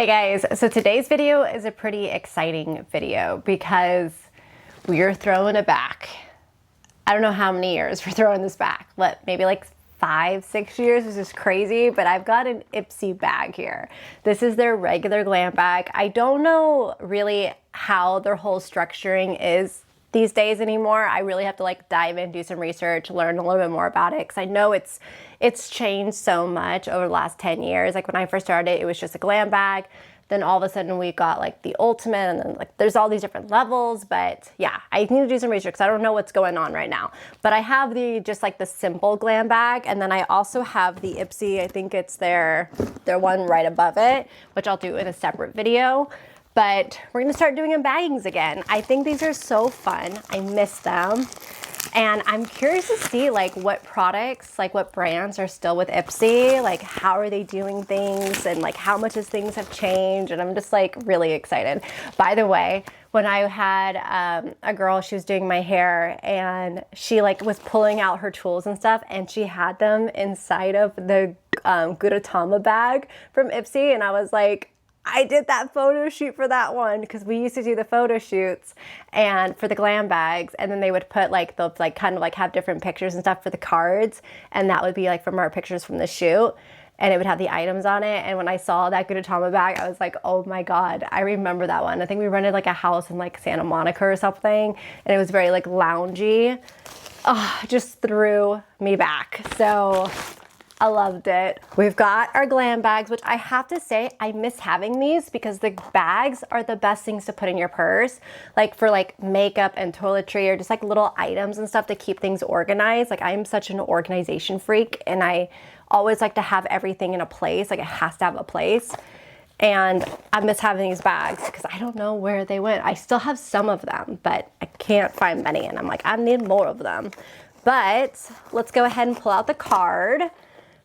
Hey guys, so today's video is a pretty exciting video because we're throwing it back. I don't know how many years we're throwing this back. What, maybe like 5-6 years? This is crazy, but I've got an IPSY bag here. This is their regular glam bag. I don't know really how their whole structuring is these days anymore. I really have to like dive in, do some research, learn a little bit more about it, because I know it's changed so much over the last 10 years. Like when I first started, it was just a glam bag. Then all of a sudden we got like the ultimate, and then like there's all these different levels. But yeah, I need to do some research because I don't know what's going on right now. But I have just like the simple glam bag, and then I also have the IPSY, I think it's their one right above it, which I'll do in a separate video. But we're gonna start doing unbaggings again. I think these are so fun. I miss them. And I'm curious to see like what products, like what brands are still with IPSY, like how are they doing things, and like how much as things have changed. And I'm just like really excited. By the way, when I had a girl, she was doing my hair, and she like was pulling out her tools and stuff, and she had them inside of the Gudetama bag from IPSY, and I was like, I did that photo shoot for that one, because we used to do the photo shoots and for the glam bags, and then they would put like they'll like kind of like have different pictures and stuff for the cards, and that would be like from our pictures from the shoot, and it would have the items on it. And when I saw that Gudetama bag, I was like, oh my god, I remember that one. I think we rented like a house in like Santa Monica or something, and it was very like loungy. Oh, just threw me back. So I loved it. We've got our glam bags, which I have to say, I miss having these because the bags are the best things to put in your purse, like for like makeup and toiletry, or just like little items and stuff to keep things organized. Like I'm such an organization freak, and I always like to have everything in a place. Like it has to have a place. And I miss having these bags because I don't know where they went. I still have some of them, but I can't find many. And I'm like, I need more of them. But let's go ahead and pull out the card.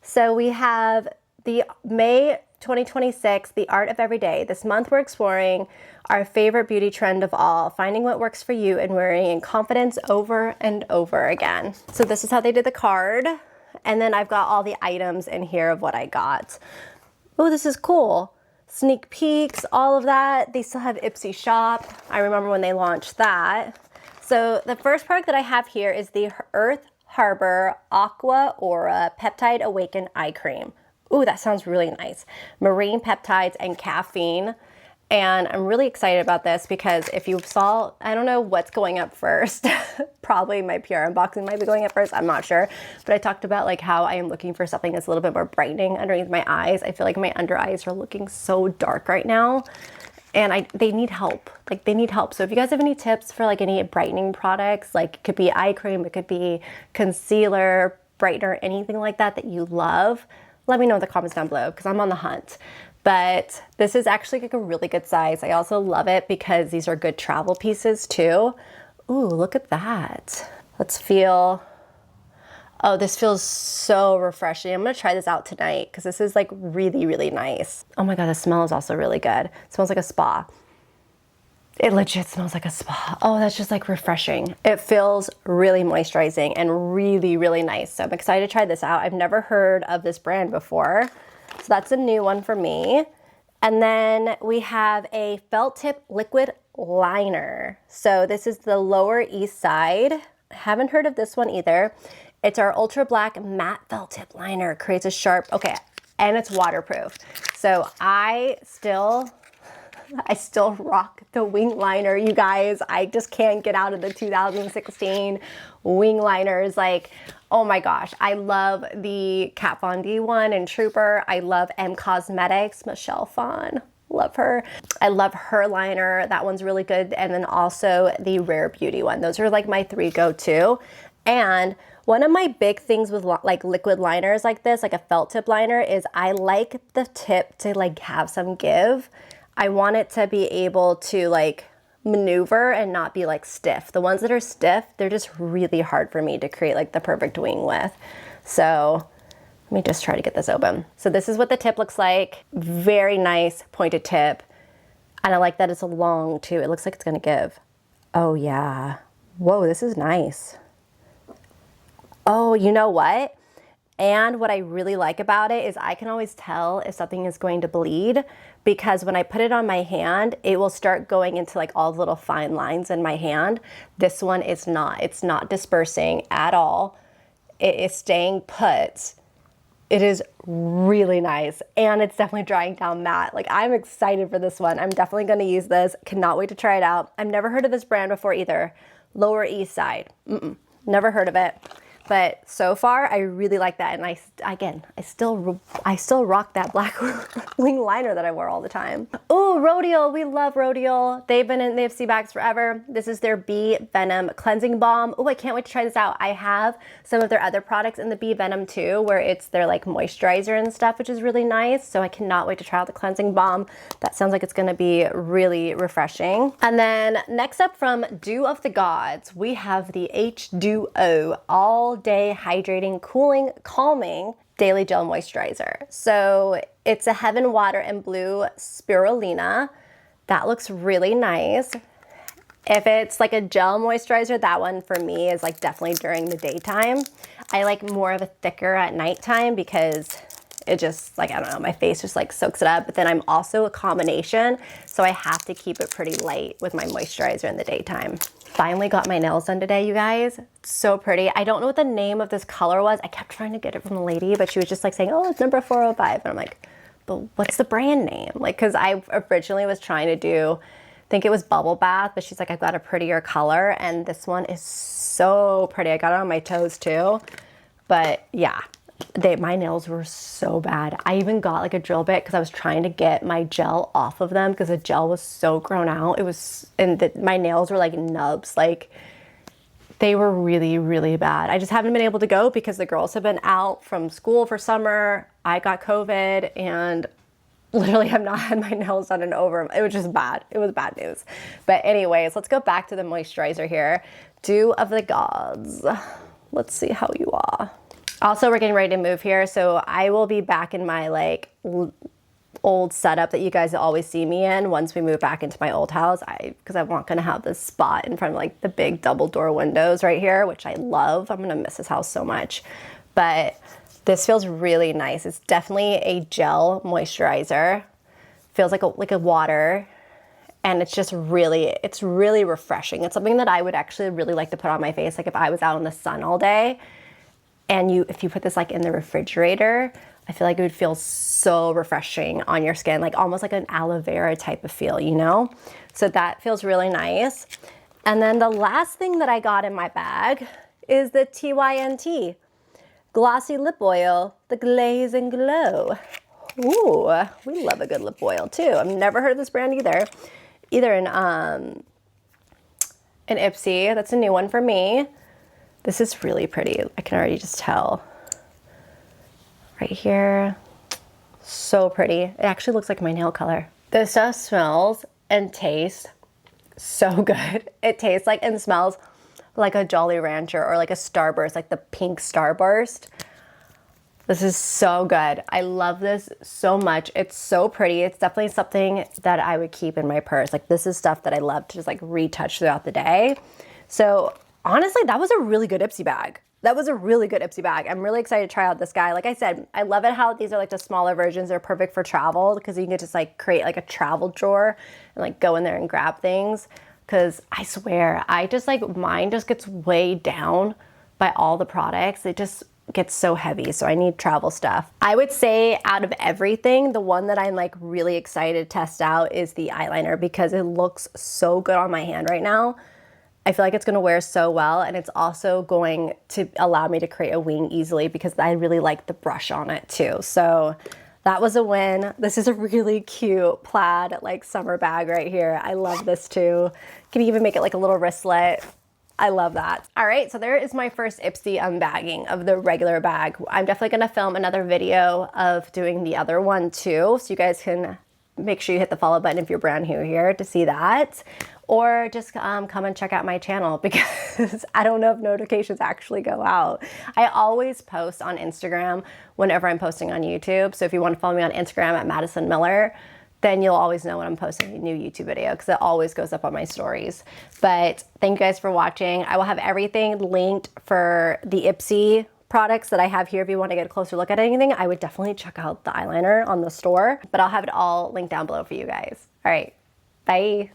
So we have the May 2026, The Art of Everyday. This month we're exploring our favorite beauty trend of all, finding what works for you and wearing in confidence over and over again. So this is how they did the card. And then I've got all the items in here of what I got. Oh, this is cool. Sneak peeks, all of that. They still have IPSY Shop. I remember when they launched that. So the first product that I have here is the Earth Harbor Aqua Aura Peptide Awaken Eye Cream. Ooh, that sounds really nice. Marine peptides and caffeine. And I'm really excited about this because if you saw, I don't know what's going up first. Probably my PR unboxing might be going up first. I'm not sure. But I talked about like how I am looking for something that's a little bit more brightening underneath my eyes. I feel like my under eyes are looking so dark right now. And they need help. Like they need help. So if you guys have any tips for like any brightening products, like it could be eye cream, it could be concealer, brightener, anything like that that you love, let me know in the comments down below because I'm on the hunt. But this is actually like a really good size. I also love it because these are good travel pieces too. Ooh, look at that. Let's feel. Oh, this feels so refreshing. I'm gonna try this out tonight because this is like really, really nice. Oh my God, the smell is also really good. It smells like a spa. It legit smells like a spa. Oh, that's just like refreshing. It feels really moisturizing and really, really nice. So I'm excited to try this out. I've never heard of this brand before. So that's a new one for me. And then we have a felt tip liquid liner. So this is the Lower East Side. Haven't heard of this one either. It's our ultra black matte felt tip liner. Creates a sharp, okay, and it's waterproof. So I still rock the wing liner, you guys. I just can't get out of the 2016 wing liners. Like, oh my gosh. I love the Kat Von D one and Trooper. I love M Cosmetics, Michelle Phan. Love her. I love her liner. That one's really good. And then also the Rare Beauty one. Those are like my 3 go-to. And one of my big things with like liquid liners like this, like a felt tip liner, is I like the tip to like have some give. I want it to be able to like maneuver and not be like stiff. The ones that are stiff, they're just really hard for me to create like the perfect wing with. So let me just try to get this open. So this is what the tip looks like. Very nice pointed tip. And I like that it's long too. It looks like it's gonna give. Oh yeah. Whoa, this is nice. Oh, you know what? And what I really like about it is I can always tell if something is going to bleed, because when I put it on my hand, it will start going into like all the little fine lines in my hand. This one is not. It's not dispersing at all. It is staying put. It is really nice, and it's definitely drying down matte. Like, I'm excited for this one. I'm definitely going to use this. Cannot wait to try it out. I've never heard of this brand before either. Lower East Side. Never heard of it. But so far, I really like that. And I still rock that black wing liner that I wear all the time. Oh, Rodial. We love Rodial. They've been in the IPSY bags forever. This is their Bee Venom cleansing balm. Oh, I can't wait to try this out. I have some of their other products in the Bee Venom too, where it's their like moisturizer and stuff, which is really nice. So I cannot wait to try out the cleansing balm. That sounds like it's going to be really refreshing. And then next up from Dew of the Gods, we have the H2O All Day Hydrating, Cooling, Calming Daily Gel Moisturizer. So it's a Heaven Water and Blue Spirulina. That looks really nice. If it's like a gel moisturizer, that one for me is like definitely during the daytime. I like more of a thicker at nighttime because it just like, I don't know, my face just like soaks it up. But then I'm also a combination, so I have to keep it pretty light with my moisturizer in the daytime. Finally got my nails done today, you guys. It's so pretty. I don't know what the name of this color was. I kept trying to get it from the lady, but she was just like saying, oh, it's number 405. And I'm like, but what's the brand name? Like, cause I originally was trying to do, I think it was Bubble Bath, but she's like, I've got a prettier color. And this one is so pretty. I got it on my toes too. But yeah, my nails were so bad. I even got like a drill bit because I was trying to get my gel off of them because the gel was so grown out. It was, and my nails were like nubs. Like, they were really, really bad. I just haven't been able to go because the girls have been out from school for summer. I got COVID and literally have not had my nails done in over. It was just bad. It was bad news. But anyways, let's go back to the moisturizer here. Dew of the Gods. Let's see how you are. Also, we're getting ready to move here, so I will be back in my like old setup that you guys always see me in once we move back into my old house. Because I'm not gonna have this spot in front of like the big double door windows right here, which I love. I'm gonna miss this house so much. But this feels really nice. It's definitely a gel moisturizer. Feels like a water. And it's just really, it's really refreshing. It's something that I would actually really like to put on my face. Like if I was out in the sun all day, and if you put this like in the refrigerator, I feel like it would feel so refreshing on your skin, like almost like an aloe vera type of feel, you know? So that feels really nice. And then the last thing that I got in my bag is the TYNT Glossy Lip Oil, the Glaze and Glow. Ooh, we love a good lip oil too. I've never heard of this brand either. Either in IPSY, that's a new one for me. This is really pretty. I can already just tell. Right here. So pretty. It actually looks like my nail color. This stuff smells and tastes so good. It tastes like and smells like a Jolly Rancher or like a Starburst, like the pink Starburst. This is so good. I love this so much. It's so pretty. It's definitely something that I would keep in my purse. Like this is stuff that I love to just like retouch throughout the day. So honestly, that was a really good IPSY bag. That was a really good IPSY bag. I'm really excited to try out this guy. Like I said, I love it how these are like the smaller versions. They're perfect for travel because you can just like create like a travel drawer and like go in there and grab things. Cause I swear, I just like, mine just gets weighed down by all the products. It just gets so heavy. So I need travel stuff. I would say out of everything, the one that I'm like really excited to test out is the eyeliner because it looks so good on my hand right now. I feel like it's gonna wear so well, and it's also going to allow me to create a wing easily because I really like the brush on it too. So that was a win. This is a really cute plaid like summer bag right here. I love this too. Can even make it like a little wristlet. I love that. All right, so there is my first IPSY unbagging of the regular bag. I'm definitely gonna film another video of doing the other one too, so you guys can make sure you hit the follow button if you're brand new here to see that. Or just come and check out my channel because I don't know if notifications actually go out. I always post on Instagram whenever I'm posting on YouTube. So if you want to follow me on Instagram at Madison Miller, then you'll always know when I'm posting a new YouTube video because it always goes up on my stories. But thank you guys for watching. I will have everything linked for the IPSY products that I have here, if you want to get a closer look at anything, I would definitely check out the eyeliner on the store, but I'll have it all linked down below for you guys. All right, bye.